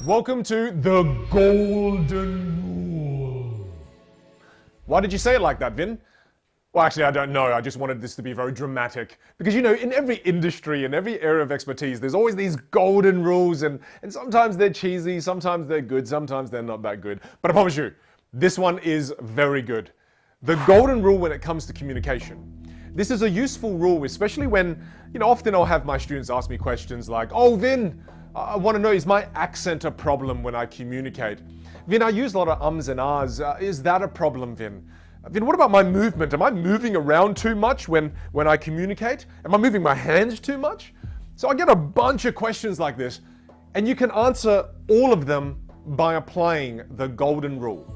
Welcome to the Golden Rule. Why did you say it like that, Vin? Well, actually, I don't know. I just wanted this to be very dramatic. Because, you know, in every industry, in every area of expertise, there's always these golden rules, and sometimes they're cheesy, sometimes they're good, sometimes they're not that good. But I promise you, this one is very good. The golden rule when it comes to communication. This is a useful rule, especially when, often I'll have my students ask me questions like, oh, Vin, I want to know, is my accent a problem when I communicate? Vin, I use a lot of ums and ahs. Is that a problem, Vin? Vin, what about my movement? Am I moving around too much when I communicate? Am I moving my hands too much? So I get a bunch of questions like this, and you can answer all of them by applying the golden rule.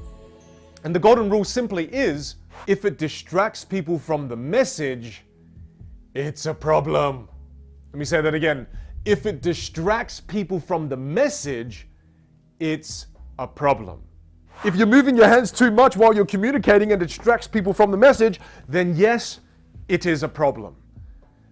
And the golden rule simply is, if it distracts people from the message, it's a problem. Let me say that again. If it distracts people from the message, it's a problem. If you're moving your hands too much while you're communicating and it distracts people from the message, then yes, it is a problem.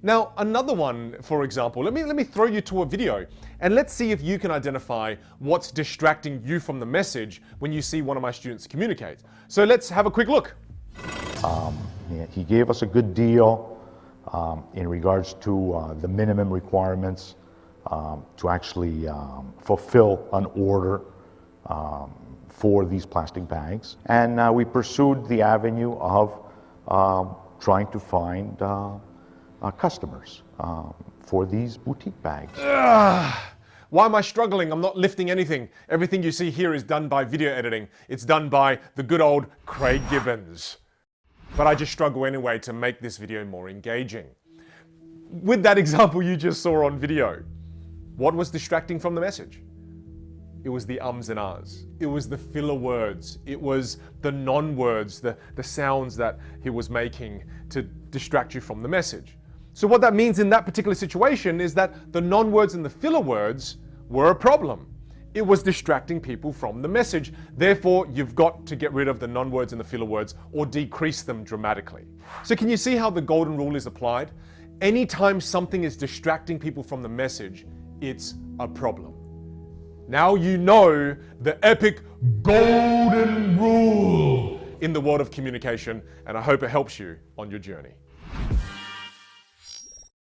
Now, another one, for example, let me throw you to a video and let's see if you can identify what's distracting you from the message when you see one of my students communicate. So let's have a quick look. He gave us a good deal in regards to the minimum requirements to actually fulfill an order for these plastic bags. And we pursued the avenue of trying to find customers for these boutique bags. Why am I struggling? I'm not lifting anything. Everything you see here is done by video editing. It's done by the good old Craig Gibbons. But I just struggle anyway to make this video more engaging. With that example you just saw on video, what was distracting from the message? It was the ums and ahs. It was the filler words. It was the non-words, the sounds that he was making to distract you from the message. So what that means in that particular situation is that the non-words and the filler words were a problem. It was distracting people from the message. Therefore, you've got to get rid of the non-words and the filler words or decrease them dramatically. So can you see how the golden rule is applied? Anytime something is distracting people from the message, it's a problem. Now you know the epic golden rule in the world of communication, and I hope it helps you on your journey.